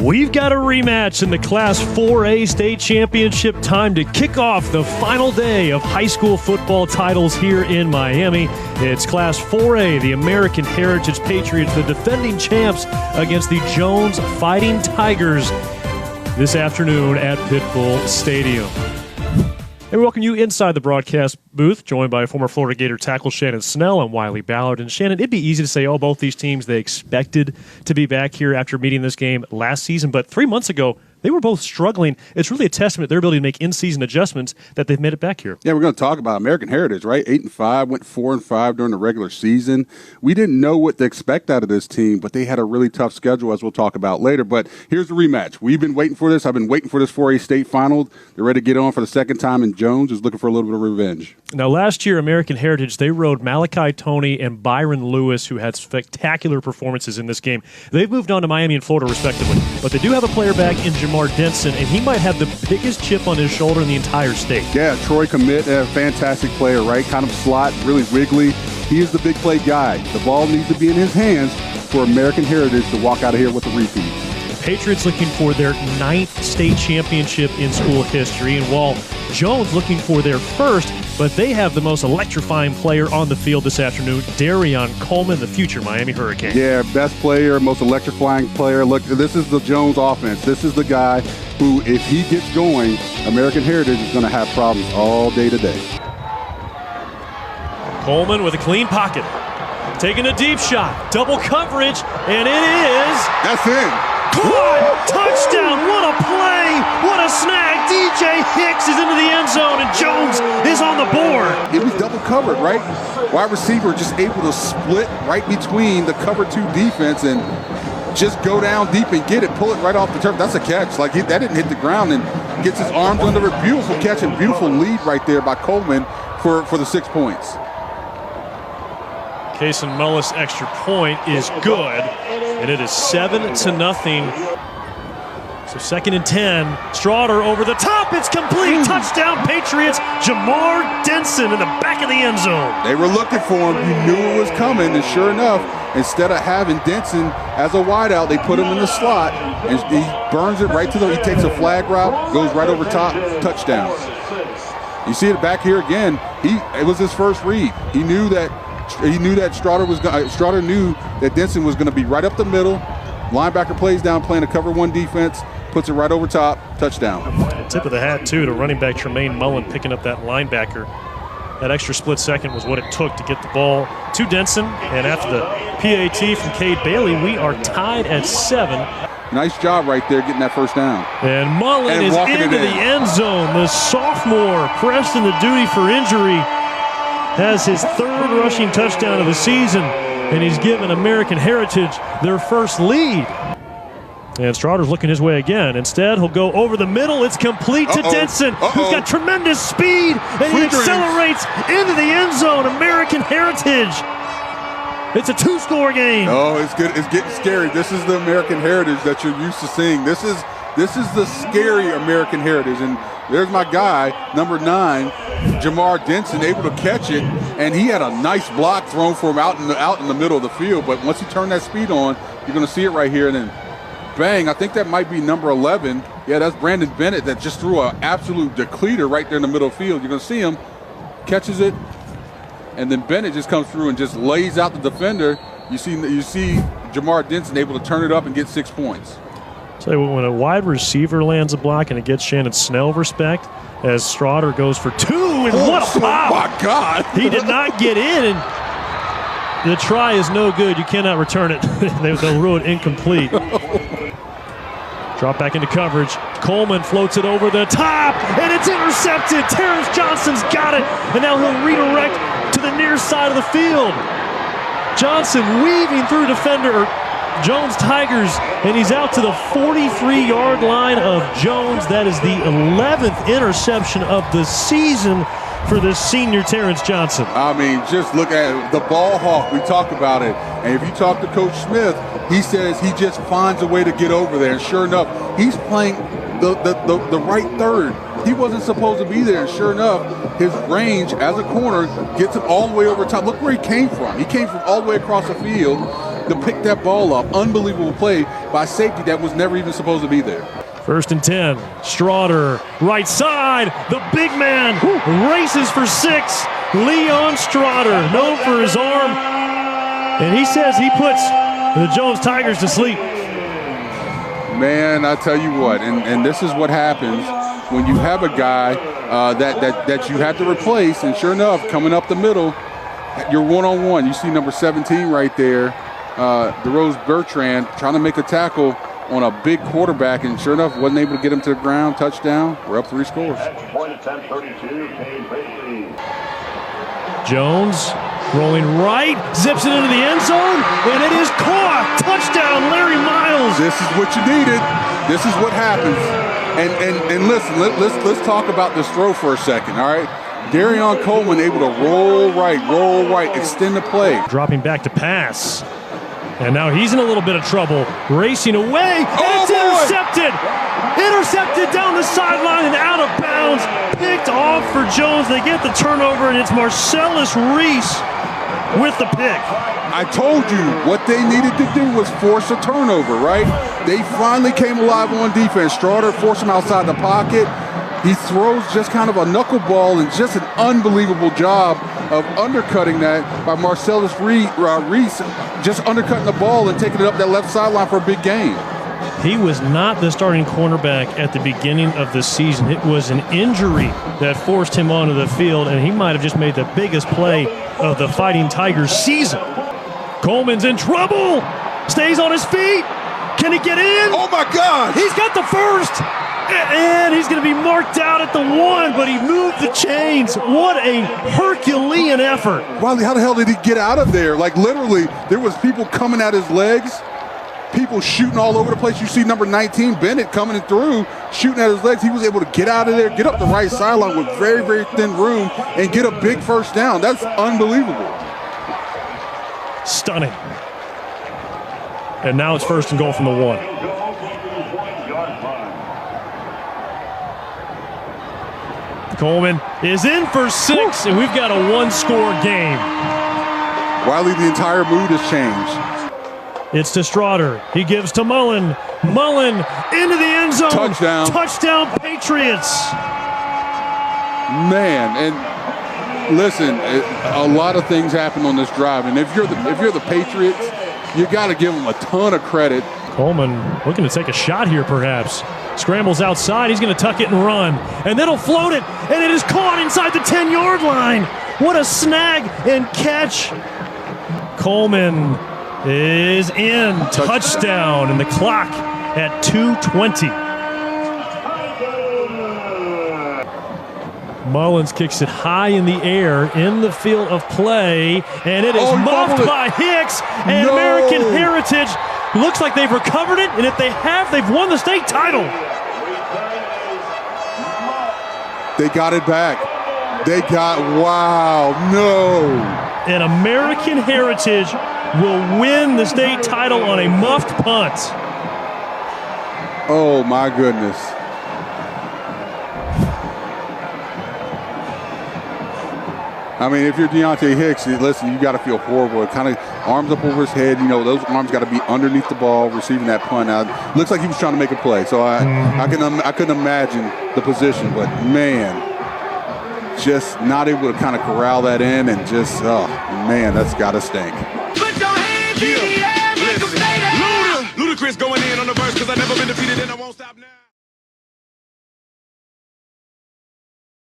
We've got a rematch in the Class 4A state championship. Time to kick off the final day of high school football titles here in Miami. It's Class 4A, the American Heritage Patriots, the defending champs, against the Jones Fighting Tigers this afternoon at Pitbull Stadium. And we welcome you inside the broadcast booth, joined by former Florida Gator tackle Shannon Snell and Wiley Ballard. And Shannon, it'd be easy to say, both these teams, they expected to be back here after meeting this game last season. But 3 months ago, they were both struggling. It's really a testament to their ability to make in-season adjustments that they've made it back here. Yeah, we're going to talk about American Heritage, right? 8-5, went 4-5 during the regular season. We didn't know what to expect out of this team, but they had a really tough schedule, as we'll talk about later. But here's the rematch. We've been waiting for this. I've been waiting for this 4A state final. They're ready to get on for the second time, and Jones is looking for a little bit of revenge. Now, last year, American Heritage, they rode Malachi Toney and Byron Lewis, who had spectacular performances in this game. They've moved on to Miami and Florida, respectively. But they do have a player back in Jamar Denson, and he might have the biggest chip on his shoulder in the entire state. Yeah, Troy Commit, a fantastic player, right? Kind of slot, really wiggly. He is the big play guy. The ball needs to be in his hands for American Heritage to walk out of here with a repeat. Patriots looking for their 9th state championship in school history, and while Jones looking for their first, but they have the most electrifying player on the field this afternoon, Darion Coleman, the future Miami Hurricane. Yeah, best player, most electrifying player. Look, this is the Jones offense. This is the guy who, if he gets going, American Heritage is going to have problems all day today. Coleman with a clean pocket, taking a deep shot, double coverage, and it is... That's in. Caught! Touchdown! What a play! What a snag! DJ Hicks is into the end zone, and Jones is on the board. It was double covered, right? Wide receiver just able to split right between the cover 2 defense and just go down deep and get it, pull it right off the turf. That's a catch. Like, that didn't hit the ground, and gets his arms under it. Beautiful catch and beautiful lead right there by Coleman for the 6 points. Kason Mullis' extra point is good, and it is 7-0. So 2nd and 10. Strawder over the top. It's complete. Touchdown, Patriots. Jamar Denson in the back of the end zone. They were looking for him. You knew it was coming, and sure enough, instead of having Denson as a wideout, they put him in the slot, and he burns it right to the. He takes a flag route, goes right over top, touchdown. You see it back here again. It was his first read. He knew that Strawder knew that Denson was going to be right up the middle. Linebacker plays down, playing a cover 1 defense, puts it right over top, touchdown. Tip of the hat, too, to running back Tremaine Mullen picking up that linebacker. That extra split second was what it took to get the ball to Denson. And after the PAT from Cade Bailey, we are tied at 7. Nice job right there getting that first down. And Mullen is into the end zone. The sophomore, pressed in the duty for injury, has his 3rd rushing touchdown of the season, and he's given American Heritage their first lead. And Strawder's looking his way again. Instead, he'll go over the middle. It's complete to Denson, who's got tremendous speed, and he accelerates into the end zone. American Heritage. It's a 2-score game. Oh, it's good. It's getting scary. This is the American Heritage that you're used to seeing. This is the scary American Heritage. And there's my guy, number 9, Jamar Denson, able to catch it, and he had a nice block thrown for him out in the middle of the field. But once you turn that speed on, you're going to see it right here, and then bang! I think that might be number 11. Yeah, that's Brandon Bennett that just threw an absolute decleater right there in the middle of the field. You're going to see him catches it, and then Bennett just comes through and just lays out the defender. You see Jamar Denson able to turn it up and get 6 points. So when a wide receiver lands a block and it gets Shannon Snell respect, as Strawder goes for 2, and what a pop! Oh my God! He did not get in, and the try is no good. You cannot return it. They'll rule it incomplete. Drop back into coverage. Coleman floats it over the top, and it's intercepted. Terrence Johnson's got it, and now he'll redirect to the near side of the field. Johnson weaving through defender Jones Tigers, and he's out to the 43-yard line of Jones. That is the 11th interception of the season for this senior Terrence Johnson. I mean, just look at it. The ball hawk, we talk about it. And if you talk to Coach Smith, he says he just finds a way to get over there. And sure enough, he's playing the right third. He wasn't supposed to be there. And sure enough, his range as a corner gets him all the way over top. Look where he came from. He came from all the way across the field. to pick that ball up. Unbelievable play by safety that was never even supposed to be there. 1st and 10. Straughter, right side. The big man races for 6. Leon Straughter, known for his arm. And he says he puts the Jones Tigers to sleep. Man, I tell you what, and this is what happens when you have a guy that you have to replace, and sure enough, coming up the middle, you're one-on-one. You see number 17 right there, DeRose Bertrand, trying to make a tackle on a big quarterback, and sure enough, wasn't able to get him to the ground. Touchdown. We're up 3 scores. Point attempt 32, Jones rolling right, zips it into the end zone, and it is caught. Touchdown, Larry Miles. This is what you needed. This is what happens. And listen, let's talk about this throw for a second, all right? Darion Coleman able to roll right, extend the play. Dropping back to pass. And now he's in a little bit of trouble. Racing away, and it's intercepted. Intercepted down the sideline and out of bounds. Picked off for Jones. They get the turnover, and it's Marcellus Reese with the pick. I told you what they needed to do was force a turnover, right? They finally came alive on defense. Straughter forced him outside the pocket. He throws just kind of a knuckleball, and just an unbelievable job of undercutting that by Marcellus Reese, just undercutting the ball and taking it up that left sideline for a big gain. He was not the starting cornerback at the beginning of the season. It was an injury that forced him onto the field, and he might have just made the biggest play of the Fighting Tigers season. Coleman's in trouble. Stays on his feet. Can he get in? Oh, my God. He's got the first. And he's going to be marked out at the 1, but he moved the chains. What a Herculean effort. Riley, how the hell did he get out of there? Like, literally, there was people coming at his legs, people shooting all over the place. You see number 19, Bennett, coming through, shooting at his legs. He was able to get out of there, get up the right sideline with very, very thin room, and get a big first down. That's unbelievable. Stunning. And now it's 1st and goal from the 1. Coleman is in for 6, and we've got a 1-score game. Riley, the entire mood has changed. It's to Straughter. He gives to Mullen. Mullen into the end zone. Touchdown. Touchdown, Patriots. Man, and listen, a lot of things happened on this drive, and if you're the Patriots, you got to give them a ton of credit. Coleman looking to take a shot here, perhaps. Scrambles outside. He's going to tuck it and run. And then he'll float it. And it is caught inside the 10-yard line. What a snag and catch. Coleman is in. Touchdown. And the clock at 2:20. Mullins kicks it high in the air in the field of play. And it is muffed by Hicks. And American Heritage looks like they've recovered it, and if they have, they've won the state title. They got it back. Wow, no. And American Heritage will win the state title on a muffed punt. Oh, my goodness. I mean, if you're Deontay Hicks, listen, you got to feel horrible. It kind of arms up over his head. You know, those arms got to be underneath the ball, receiving that punt. Now, looks like he was trying to make a play. So I couldn't imagine the position. But, man, just not able to kind of corral that in, and just, oh, man, that's got to stink. Put your hands in the air, make them say that. Ludacris going in on the verse because I've never been defeated and I won't stop now.